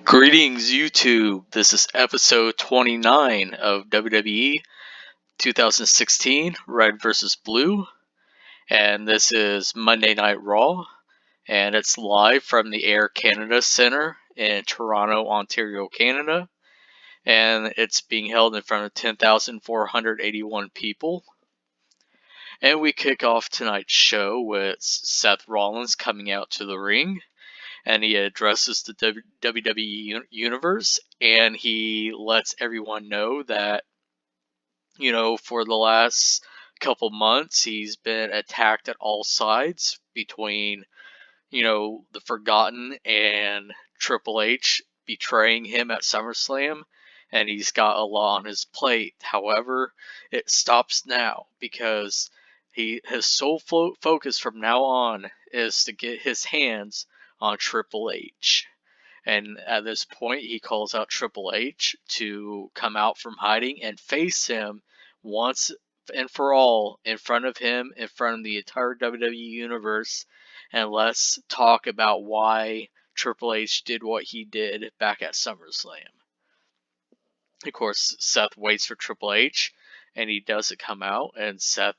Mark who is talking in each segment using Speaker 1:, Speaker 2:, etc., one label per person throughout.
Speaker 1: Greetings, YouTube. This is episode 29 of WWE 2016 Red vs. Blue, and this is Monday Night Raw, and it's live from the Air Canada Centre in Toronto, Ontario, Canada, and it's being held in front of 10,481 people. And we kick off tonight's show with Seth Rollins coming out to the ring, and he addresses the WWE Universe, and he lets everyone know that, for the last couple months, he's been attacked at all sides between, the Forgotten and Triple H betraying him at SummerSlam, and he's got a lot on his plate. However, it stops now because his sole focus from now on is to get his hands on Triple H. And at this point, he calls out Triple H to come out from hiding and face him once and for all in front of him, in front of the entire WWE Universe. And let's talk about why Triple H did what he did back at SummerSlam. Of course, Seth waits for Triple H, and he doesn't come out, and Seth,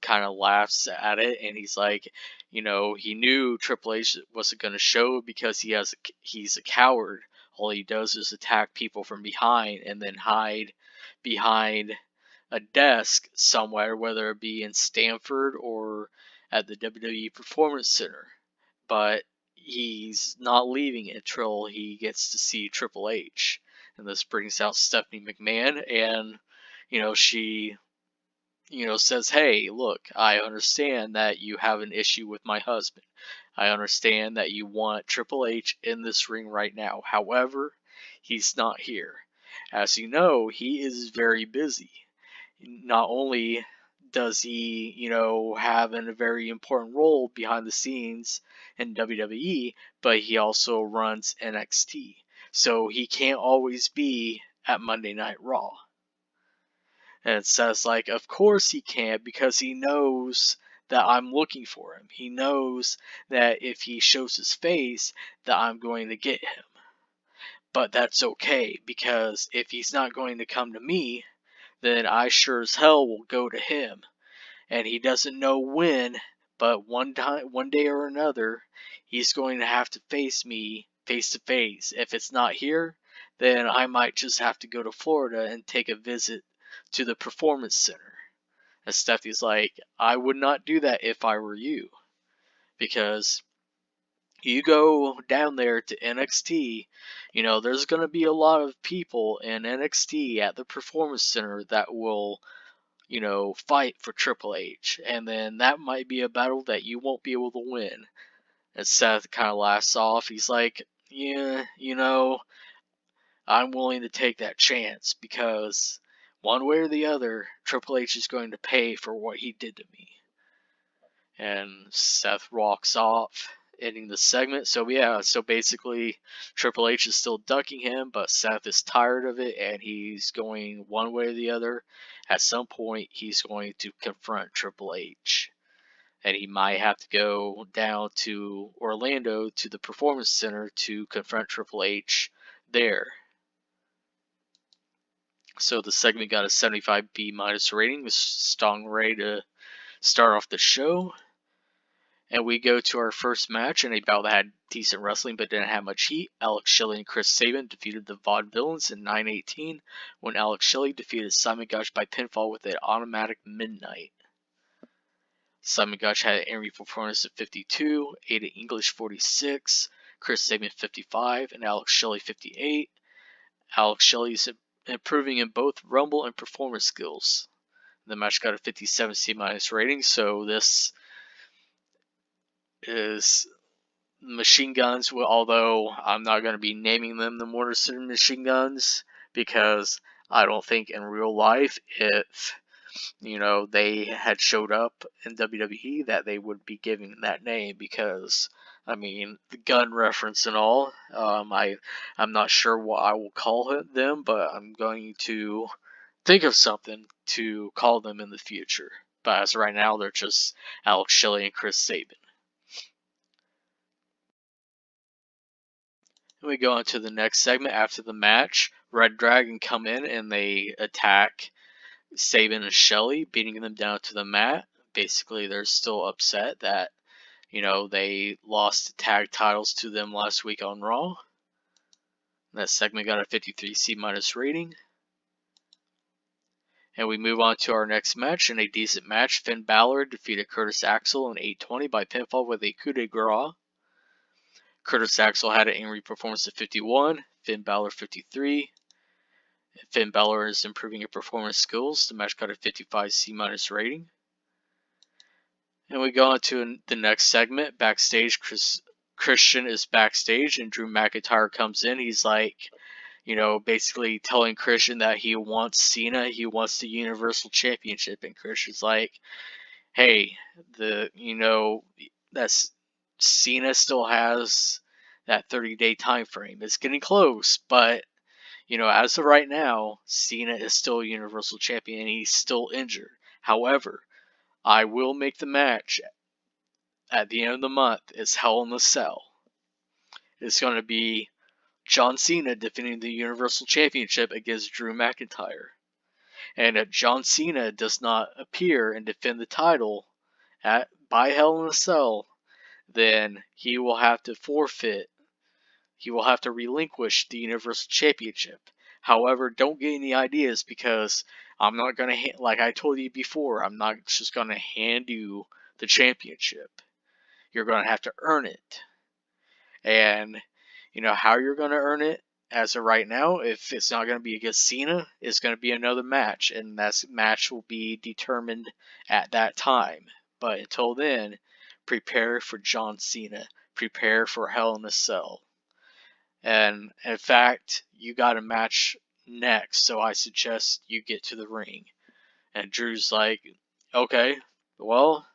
Speaker 1: kind of laughs at it, and he's like, he knew Triple H wasn't going to show because he's a coward. All he does is attack people from behind and then hide behind a desk somewhere, whether it be in Stamford or at the WWE Performance Center. But he's not leaving until he gets to see Triple H. And this brings out Stephanie McMahon, and, she, says, hey, look, I understand that you have an issue with my husband. I understand that you want Triple H in this ring right now. However, he's not here. As you know, he is very busy. Not only does he, have a very important role behind the scenes in WWE, but he also runs NXT. So he can't always be at Monday Night Raw. And it says, of course he can't, because he knows that I'm looking for him. He knows that if he shows his face, that I'm going to get him. But that's okay, because if he's not going to come to me, then I sure as hell will go to him. And he doesn't know when, but one day or another, he's going to have to face me face to face. If it's not here, then I might just have to go to Florida and take a visit to the Performance Center. And Steffi's like, I would not do that if I were you. Because you go down there to NXT, there's going to be a lot of people in NXT at the Performance Center that will, fight for Triple H. And then that might be a battle that you won't be able to win. And Seth kind of laughs off. He's like, yeah, I'm willing to take that chance, because one way or the other, Triple H is going to pay for what he did to me. And Seth walks off, ending the segment. So basically Triple H is still ducking him, but Seth is tired of it, and he's going one way or the other. At some point, he's going to confront Triple H. And he might have to go down to Orlando to the Performance Center to confront Triple H there. So the segment got a 75B minus rating with Strong Ray to start off the show. And we go to our first match in a bout that had decent wrestling but didn't have much heat. Alex Shelley and Chris Sabin defeated the Vaudevillains in 9:18 when Alex Shelley defeated Simon Gotch by pinfall with an automatic midnight. Simon Gotch had an in-ring performance of 52, Ada English 46, Chris Sabin 55, and Alex Shelley 58. Alex Shelley is improving in both rumble and performance skills. The match got a 57C minus rating, so this is machine guns, although I'm not going to be naming them the Mortar City Machine Guns, because I don't think in real life, if they had showed up in WWE, that they would be giving that name, because the gun reference and all, I'm not sure what I will call them, but I'm going to think of something to call them in the future. But as of right now, they're just Alex Shelley and Chris Sabin. And we go on to the next segment. After the match, Red Dragon come in and they attack Sabin and Shelly, beating them down to the mat. Basically, they're still upset that, they lost the tag titles to them last week on Raw. That segment got a 53C- rating. And we move on to our next match. In a decent match, Finn Balor defeated Curtis Axel in 820 by pinfall with a coup de grace. Curtis Axel had an in-ring performance of 51, Finn Balor 53. Finn Balor is improving his performance skills. The match got a 55C- rating. And we go on to the next segment. Backstage, Christian is backstage and Drew McIntyre comes in. He's like, basically telling Christian that he wants Cena, he wants the Universal Championship, and Christian's like, hey, that's Cena still has that 30-day time frame. It's getting close, but as of right now, Cena is still Universal Champion and he's still injured. However, I will make the match at the end of the month. It's Hell in a Cell. It's going to be John Cena defending the Universal Championship against Drew McIntyre. And if John Cena does not appear and defend the title by Hell in a Cell, then he will have to forfeit. He will have to relinquish the Universal Championship. However, don't get any ideas because I'm not going to, like I told you before, I'm not just going to hand you the championship. You're going to have to earn it. And how you're going to earn it as of right now, if it's not going to be against Cena, it's going to be another match, and that match will be determined at that time. But until then, prepare for John Cena. Prepare for Hell in a Cell. And in fact, you got a match next, so I suggest you get to the ring. And Drew's like, okay, well,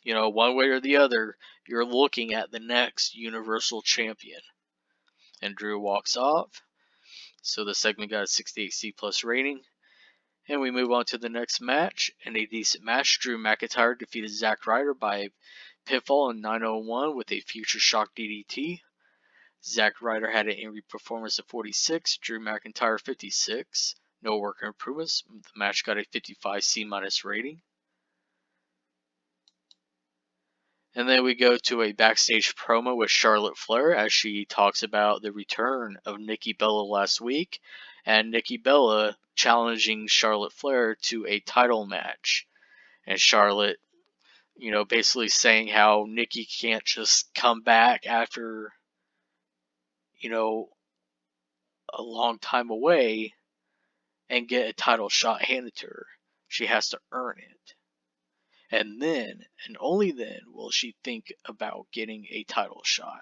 Speaker 1: one way or the other, you're looking at the next Universal Champion. And Drew walks off. So the segment got a 68C+ rating. And we move on to the next match. In a decent match, Drew McIntyre defeated Zack Ryder by pinfall in 901 with a Future Shock DDT. Zack Ryder had an in-ring performance of 46, Drew McIntyre 56. No worker improvements. The match got a 55C- rating. And then we go to a backstage promo with Charlotte Flair as she talks about the return of Nikki Bella last week and Nikki Bella challenging Charlotte Flair to a title match. And Charlotte, basically saying how Nikki can't just come back after, a long time away and get a title shot handed to her. She has to earn it. And then, and only then, will she think about getting a title shot.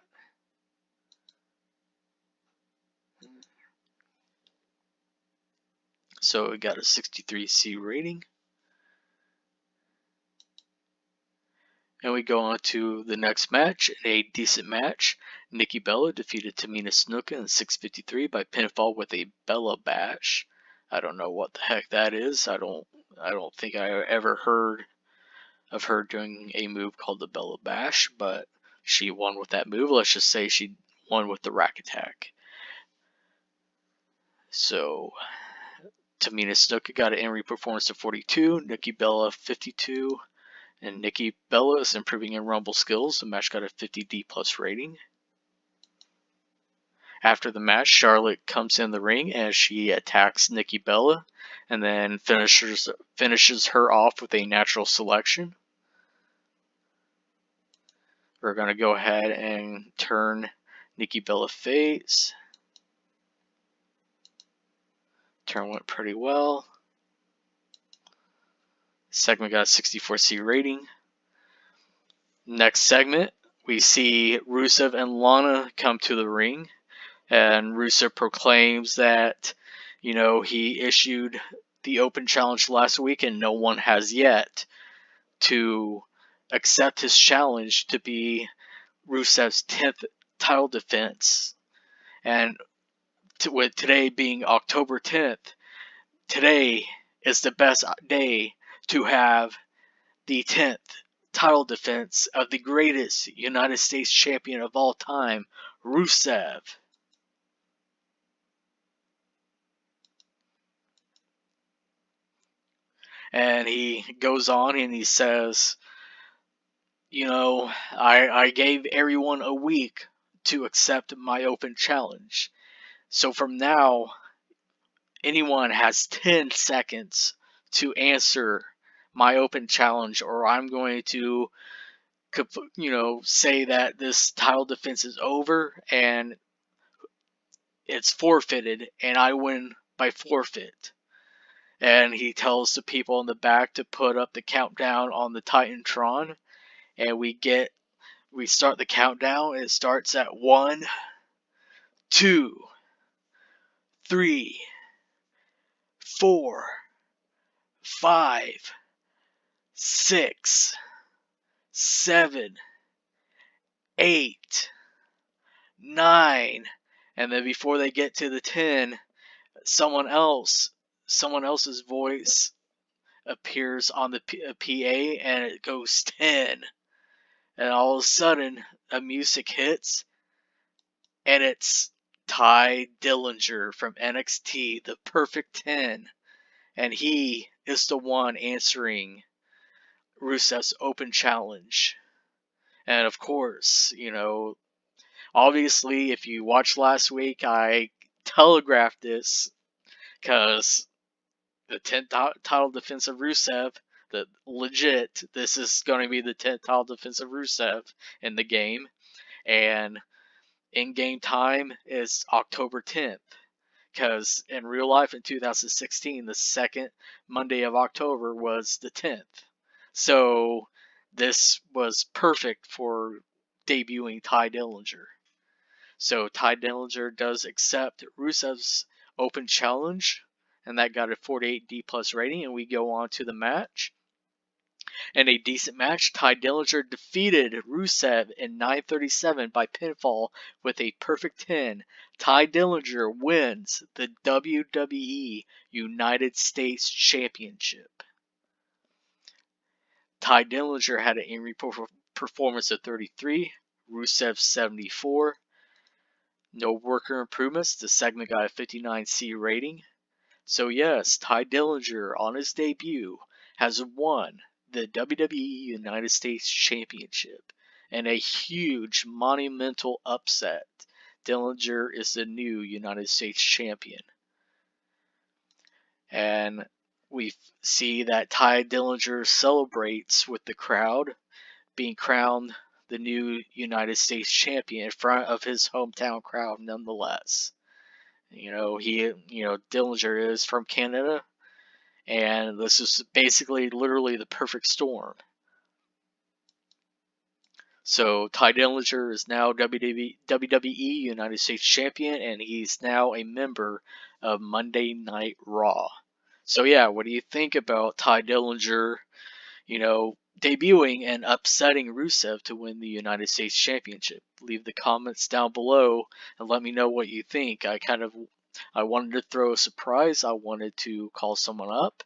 Speaker 1: So it got a 63C rating. And we go on to the next match, a decent match. Nikki Bella defeated Tamina Snuka in 653 by pinfall with a Bella Bash. I don't know what the heck that is. I don't think I ever heard of her doing a move called the Bella Bash, but she won with that move. Let's just say she won with the Rack Attack. So Tamina Snuka got an in-ring performance of 42, Nikki Bella 52, and Nikki Bella is improving in Rumble skills. The match got a 50D+ rating. After the match, Charlotte comes in the ring as she attacks Nikki Bella and then finishes her off with a natural selection. We're going to go ahead and turn Nikki Bella face. Turn went pretty well. Segment got a 64C rating. Next segment, we see Rusev and Lana come to the ring. And Rusev proclaims that, he issued the open challenge last week and no one has yet to accept his challenge to be Rusev's 10th title defense. And with today being October 10th, today is the best day to have the 10th title defense of the greatest United States champion of all time, Rusev. And he goes on and he says, I gave everyone a week to accept my open challenge. So from now, anyone has 10 seconds to answer my open challenge, or I'm going to, say that this title defense is over and it's forfeited, and I win by forfeit. And he tells the people in the back to put up the countdown on the Titantron, and we start the countdown. It starts at 1, 2, 3, 4, 5, 6, 7, 8, 9, and then before they get to the 10, someone else's voice appears on the PA, and it goes 10, and all of a sudden a music hits, and it's Ty Dillinger from NXT, the Perfect 10, and he is the one answering Rusev's open challenge. And of course, obviously, if you watched last week, I telegraphed this, because the 10th title defense of Rusev, this is going to be the 10th title defense of Rusev in the game, and in-game time is October 10th, because in real life in 2016, the second Monday of October was the 10th. So this was perfect for debuting Ty Dillinger. So Ty Dillinger does accept Rusev's open challenge, and that got a 48D plus rating, and we go on to the match. In a decent match, Ty Dillinger defeated Rusev in 9:37 by pinfall with a perfect 10. Ty Dillinger wins the WWE United States Championship. Ty Dillinger had an in-ring performance of 33, Rusev 74. No worker improvements. The segment got a 59C rating. So yes, Ty Dillinger on his debut has won the WWE United States Championship in a huge monumental upset. Dillinger is the new United States Champion. And we see that Ty Dillinger celebrates with the crowd, being crowned the new United States Champion in front of his hometown crowd nonetheless. Dillinger is from Canada, and this is basically literally the perfect storm. So Ty Dillinger is now WWE United States Champion, and he's now a member of Monday Night Raw. So yeah, what do you think about Ty Dillinger, debuting and upsetting Rusev to win the United States Championship? Leave the comments down below and let me know what you think. I wanted to throw a surprise. I wanted to call someone up,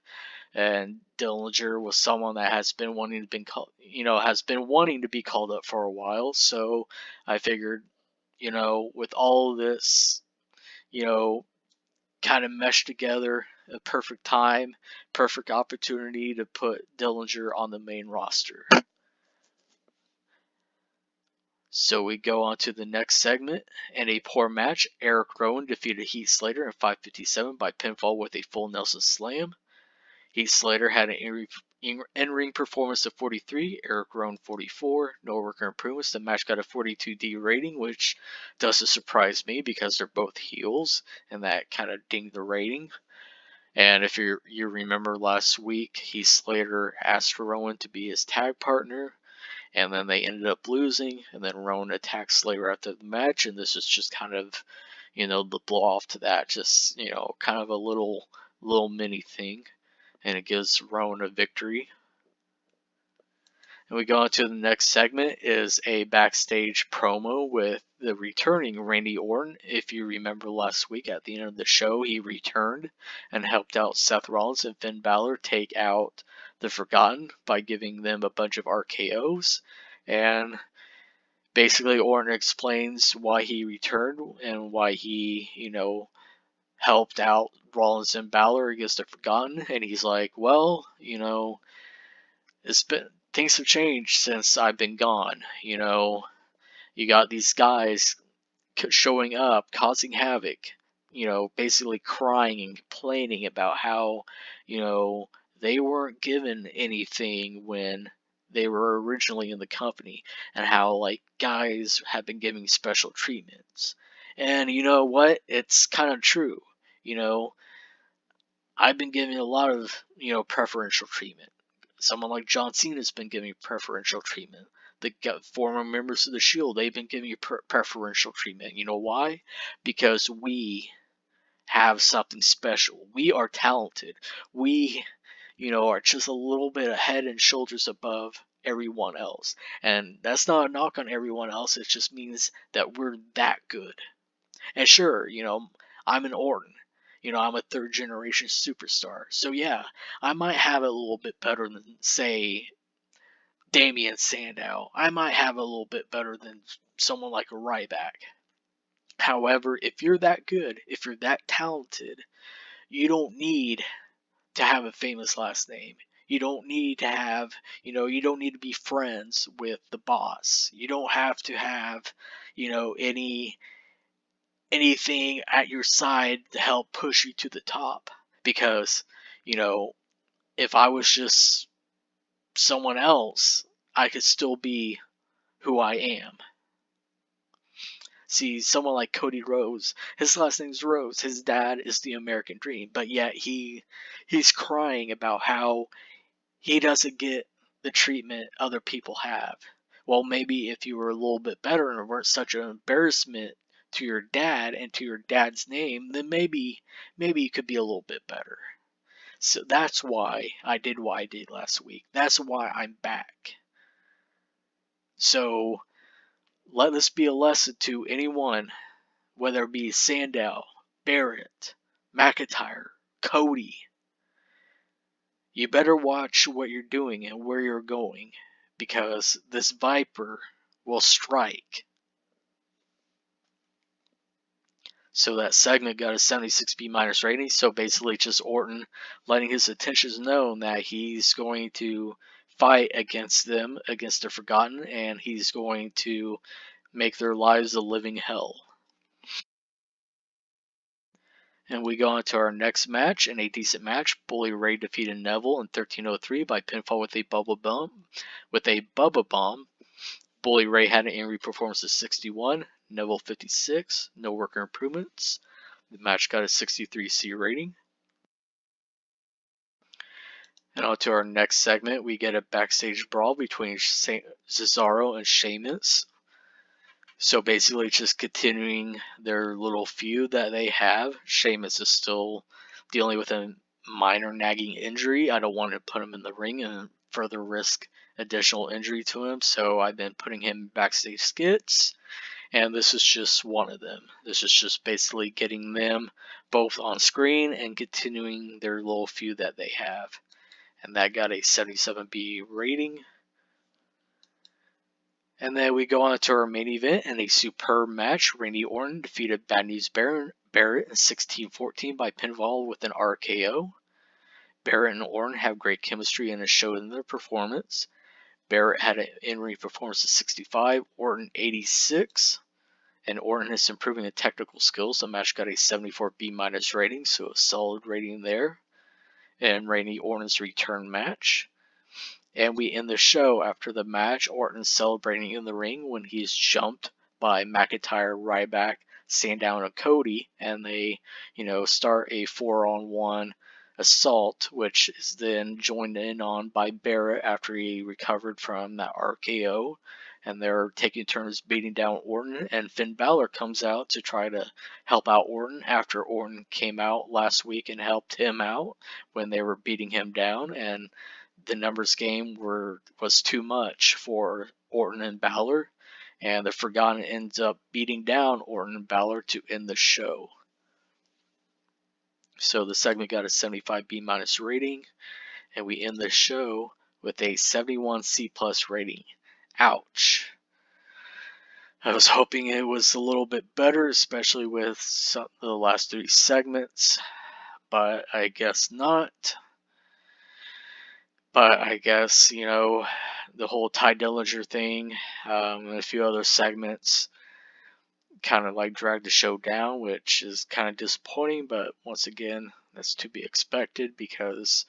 Speaker 1: and Dillinger was someone that has been wanting to be called up for a while. So I figured, with all of this, kind of meshed together, a perfect time, perfect opportunity to put Dillinger on the main roster. So we go on to the next segment. In a poor match, Eric Rowan defeated Heath Slater in 5:57 by pinfall with a full Nelson Slam. Heath Slater had an in-ring performance of 43, Eric Rowan 44, no worker improvements. The match got a 42D rating, which doesn't surprise me because they're both heels, and that kind of dinged the rating. And if you remember last week, Heath Slater asked Rowan to be his tag partner, and then they ended up losing, and then Rowan attacked Slater after the match, and this is just kind of, the blow off to that, just, kind of a little mini thing, and it gives Rowan a victory. And we go on to the next segment is a backstage promo with the returning Randy Orton. If you remember last week at the end of the show, he returned and helped out Seth Rollins and Finn Balor take out the Forgotten by giving them a bunch of RKOs. And Basically, Orton explains why he returned and why he, helped out Rollins and Balor against the Forgotten. And he's like, well, things have changed since I've been gone. You got these guys showing up, causing havoc, basically crying and complaining about how, they weren't given anything when they were originally in the company, and how, like, guys have been giving special treatments. And you know what? It's kind of true. You know, I've been giving a lot of, preferential treatment. Someone like John Cena's been giving preferential treatment. The former members of the Shield, they've been giving you preferential treatment. You know why? Because we have something special. We are talented. We, are just a little bit head and shoulders above everyone else. And that's not a knock on everyone else. It just means that we're that good. And sure, I'm an Orton. I'm a third generation superstar. So yeah, I might have it a little bit better than, say, Damian Sandow. I might have it a little bit better than someone like a Ryback. However, if you're that good, if you're that talented, you don't need to have a famous last name. You don't need to have, you don't need to be friends with the boss. You don't have to have, anything at your side to help push you to the top. Because, if I was just someone else, I could still be who I am. See, someone like Cody Rhodes, his last name's Rhodes, his dad is the American Dream, but yet he's crying about how he doesn't get the treatment other people have. Well, maybe if you were a little bit better and weren't such an embarrassment to your dad and to your dad's name, then maybe you could be a little bit better. So that's why I did what I did last week. That's why I'm back. So let this be a lesson to anyone, whether it be Sandow, Barrett, McIntyre, Cody. You better watch what you're doing and where you're going, because this Viper will strike. So that segment got a 76B minus rating. So basically just Orton letting his intentions known that he's going to fight against them, against the Forgotten, and he's going to make their lives a living hell. And we go on to our next match, and a decent match. Bully Ray defeated Neville in 1303 by pinfall with a Bubba Bomb. Bully Ray had an in-ring performance of 61, Neville 56, no worker improvements. The match got a 63C rating. And on to our next segment, we get a backstage brawl between Cesaro and Sheamus. So basically just continuing their little feud that they have. Sheamus is still dealing with a minor nagging injury. I don't want to put him in the ring and further risk additional injury to him, so I've been putting him backstage skits, and this is just one of them. This is just basically getting them both on screen and continuing their little feud that they have. And that got a 77B rating. And then we go on to our main event in a superb match. Randy Orton defeated Bad News Barrett in 16-14 by pinfall with an RKO. Barrett and Orton have great chemistry and it showed in their performance. Barrett had an in-ring performance of 65, Orton 86. And Orton is improving the technical skills. The match got a 74B minus rating, so a solid rating there. And Randy Orton's return match. And we end the show after the match. Orton celebrating in the ring when he's jumped by McIntyre, Ryback, Sandow, and Cody. And they, start a 4-on-1 assault, which is then joined in on by Barrett after he recovered from that RKO. And they're taking turns beating down Orton. And Finn Balor comes out to try to help out Orton after Orton came out last week and helped him out when they were beating him down. And the numbers game was too much for Orton and Balor, and the Forgotten ends up beating down Orton and Balor to end the show. So the segment got a 75B minus rating, and we end the show with a 71C plus rating. Ouch. I was hoping it was a little bit better, especially with the last 3 segments, but I guess not. But I guess, the whole Ty Dillinger thing, and a few other segments kind of like dragged the show down, which is kind of disappointing, but once again, that's to be expected because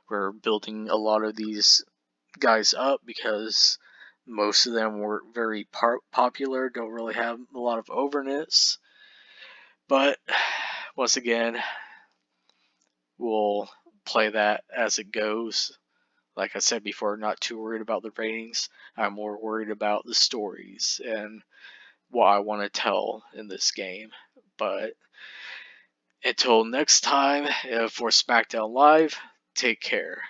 Speaker 1: we're building a lot of these guys up because most of them were very popular, don't really have a lot of overness. But once again, we'll play that as it goes. Like I said before, not too worried about the ratings. I'm more worried about the stories and what I want to tell in this game. But until next time, for SmackDown Live, take care.